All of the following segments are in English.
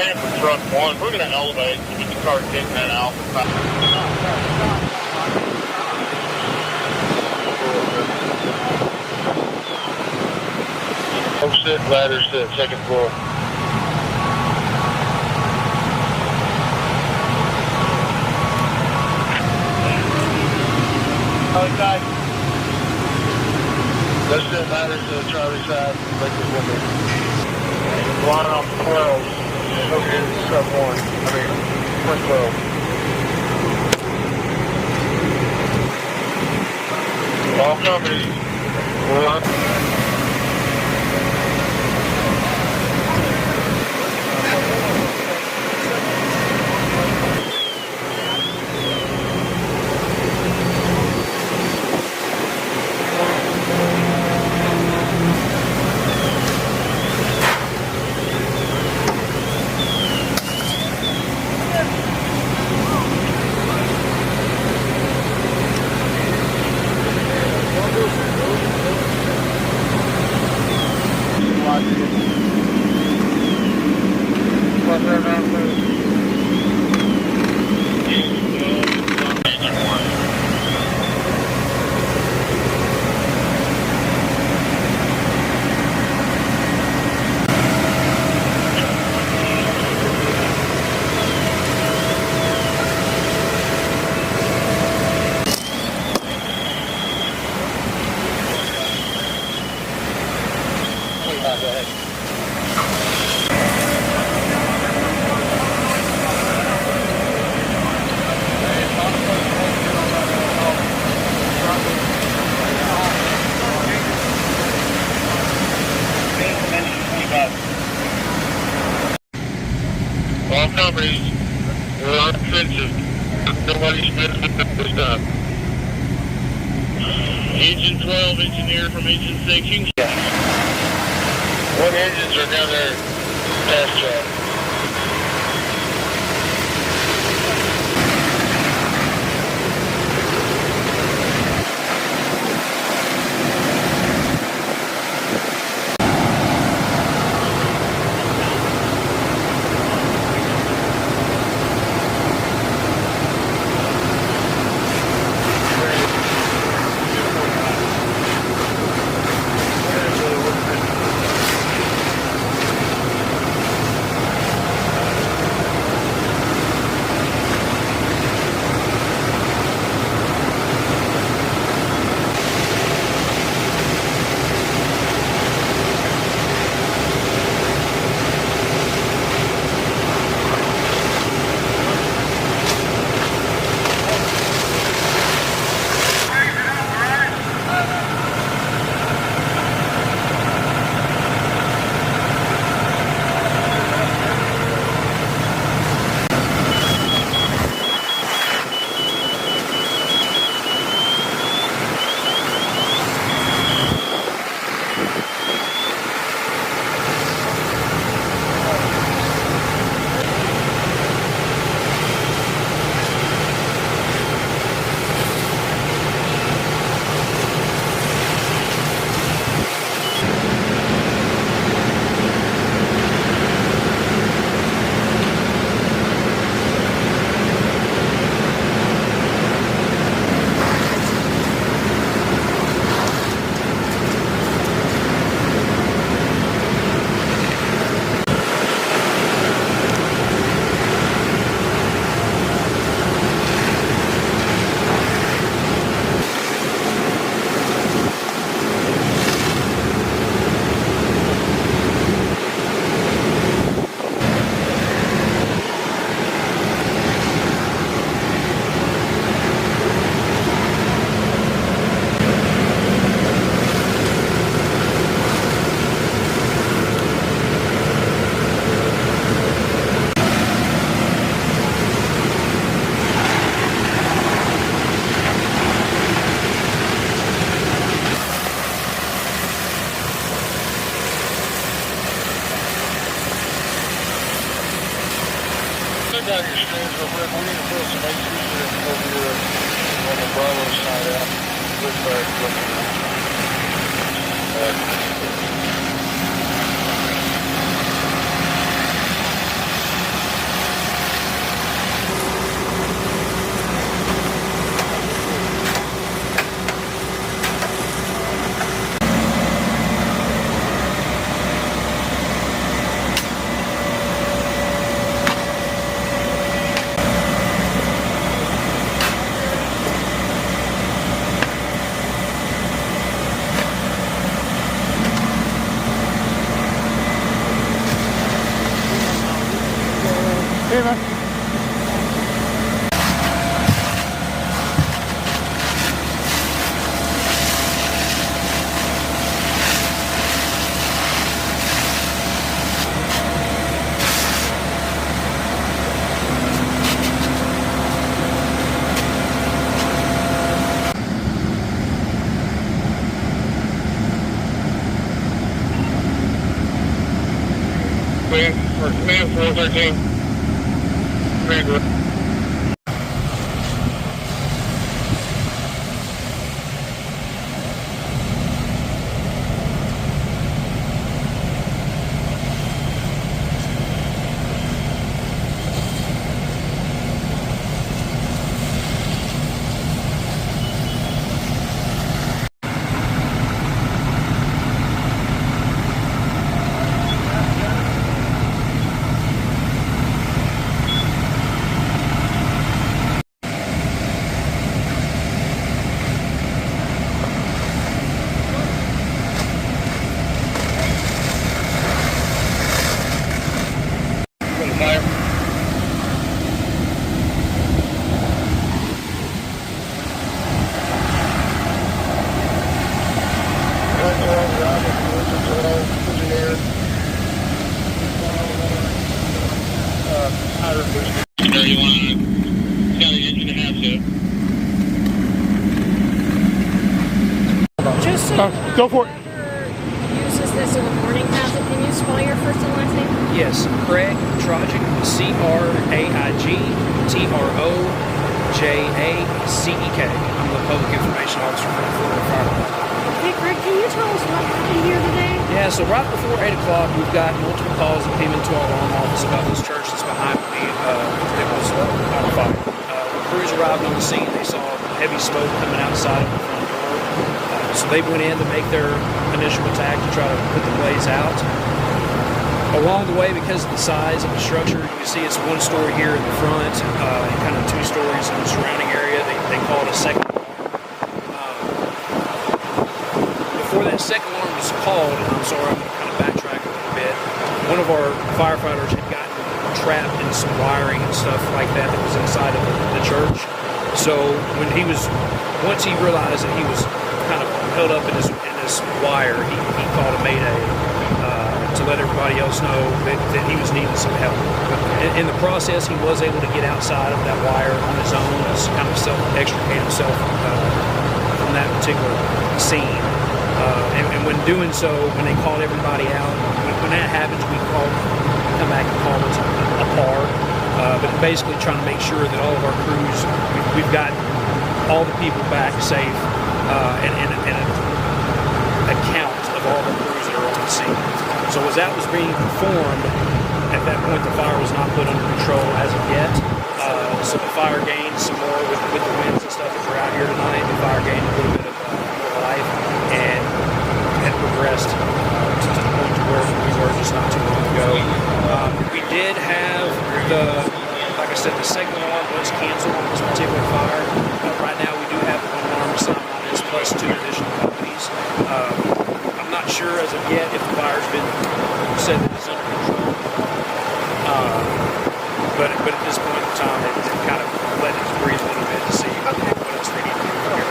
in for truck one. We're going to elevate so we can start getting that out. Oh, sit, ladders to the second floor. Okay. Let's sit ladders to the Charlie side. Make this window. Line off 12. Okay, sub 1. I mean, point 12. All companies. All companies, we're on offensive. Nobody's business this time. Engine 12, engineer from engine 6. You can what engines are down there past track? Down your strings real quick. We need to pull some AC over here on the Bravo side out. This side looking Okay, man. Command 413. Command direct. Just so Go for it. uses this in the morning has it, can you spell your first and last name? Yes, Craig Trojic, C-R-A-I-G-T-R-O-J-A-C-E-K. I'm the Public Information Officer for the Fort Worth Fire Department. Okay, Greg, can you tell us what happened here today? Yeah, so right before 8 o'clock, we've got multiple calls that came into our alarm office about this church that's behind me. It was on fire. Crews arrived on the scene. They saw heavy smoke coming outside of the front door. So they went in to make their initial attack to try to put the blaze out. Along the way, because of the size of the structure, you can see it's one story here in the front, and kind of 2 stories in the surrounding area. They call it a second alarm. Before that second alarm was called, and I'm sorry, I'm going to kind of backtrack a little bit, one of our firefighters had gotten trapped in some wiring and stuff like that was inside of the church. So once he realized that he was kind of held up in this wire, he called a mayday to let everybody else know that he was needing some help. In the process, he was able to get outside of that wire on his own, to kind of extricate himself from that particular scene. And when doing so, when they called everybody out, when that happens, we come back and call it a par. But basically trying to make sure that all of our crews, we've got all the people back safe, and a count of all the crews that are on the scene. So as that was being performed, at that point the fire was not put under control as of yet. So the fire gained some more with the winds and stuff that were out here tonight. The fire gained a little bit of more life and had progressed to the point to where we were just not too long ago. We did have like I said, the second alarm was canceled on this particular fire. Right now we do have one alarm assignment on this plus 2 additional companies. I'm not sure as of yet if the fire's been said that it's under control. But at this point in time, they've kind of let it breathe a little bit to see what else they need to do here.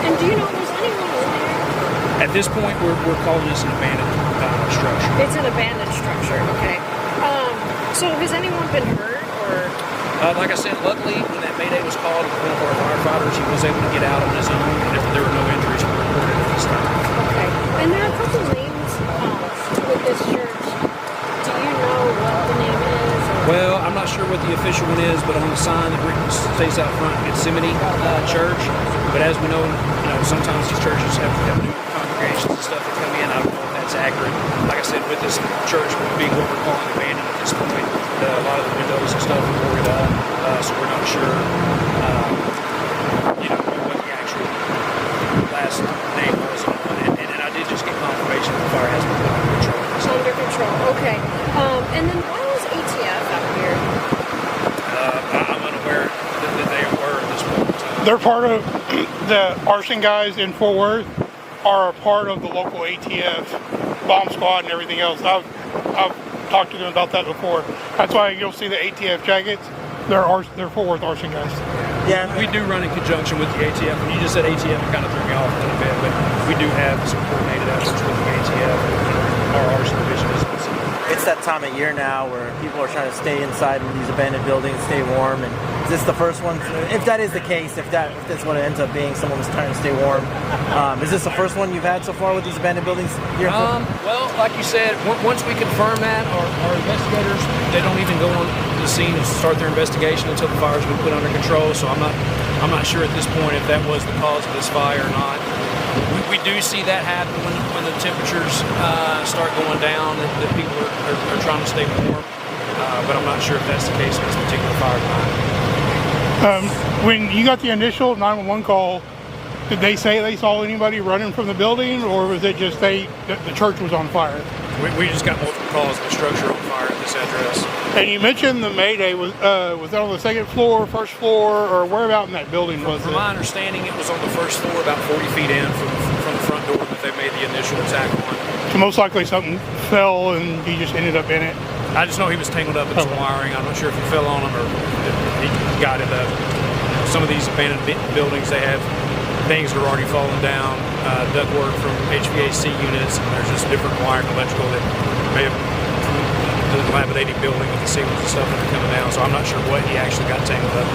And do you know if there's anyone in there? At this point, we're calling this an abandoned structure. It's an abandoned structure, okay. So has anyone been hurt, or? Like I said, luckily, when that mayday was called, one of our firefighters, he was able to get out on his own, and there were no injuries reported at this time. Okay. And there are a couple names with this church. Do you know what the name is? Well, I'm not sure what the official one is, but on the sign that stays out front, Gethsemane Church. But as we know, sometimes these churches have new congregations and stuff that come in. I don't know if that's accurate. Like I said, with this church being what we're calling abandoned at this point, a lot of the windows and stuff are boarded up, so we're not sure, what the actual last name was on it. And I did just get confirmation that the fire has been put under control. So. Under control, okay. And then why was ATF out here? I'm unaware that they were at this point in time. They're part of the arson guys in Fort Worth are a part of the local ATF bomb squad and everything else. I've talked to them about that before. That's why you'll see the ATF jackets. They're Fort Worth arson guys. Yeah, we do run in conjunction with the ATF. When you just said ATF, it kind of threw me off a little bit, but we do have some coordinated efforts with the ATF. Our arson division is. It's that time of year now where people are trying to stay inside in these abandoned buildings, stay warm. And is this the first one? If that is the case, if that's what it ends up being, someone was trying to stay warm. Is this the first one you've had so far with these abandoned buildings here? Well, like you said, once we confirm that, our investigators, they don't even go on the scene and start their investigation until the fire's been put under control. So I'm not sure at this point if that was the cause of this fire or not. We do see that happen when the temperatures start going down, that people are trying to stay warm, but I'm not sure if that's the case with this particular fire tonight. When you got the initial 911 call, did they say they saw anybody running from the building, or was it just the church was on fire? We just got multiple calls of the structure on fire at this address. And you mentioned the Mayday was that on the second floor, first floor, or where about in that building was it? From my understanding, it was on the first floor, about 40 feet in from the front door that they made the initial attack on. So most likely something fell and he just ended up in it. I just know he was tangled up in some wiring. I'm not sure if he fell on them or if he got in some of these abandoned buildings. They have things that are already falling down, ductwork from HVAC units, and there's just different wiring electrical that may have the dilapidated building with the ceilings and stuff that are coming down. So I'm not sure what he actually got tangled up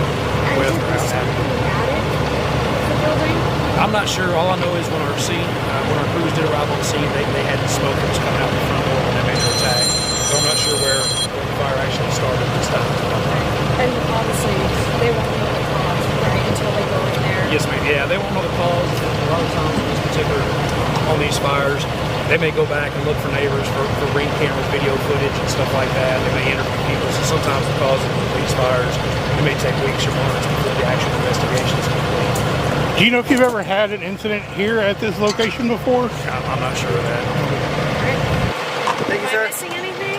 with or how it happened. I'm not sure. All I know is when our crews did arrive on the scene, they had the smoke that was coming out the front door when they made their attack. So I'm not sure where the fire actually started this time. And obviously, they won't know the cause, right, until they go in there. Yes, ma'am. Yeah, they won't know the cause. A lot of times on these fires, they may go back and look for neighbors for ring cameras, video footage, and stuff like that. They may interview people. So sometimes the cause of these fires, it may take weeks or months before the actual investigation is complete. Do you know if you've ever had an incident here at this location before? I'm not sure of that. All right. Thank you, Am sir. I missing anything?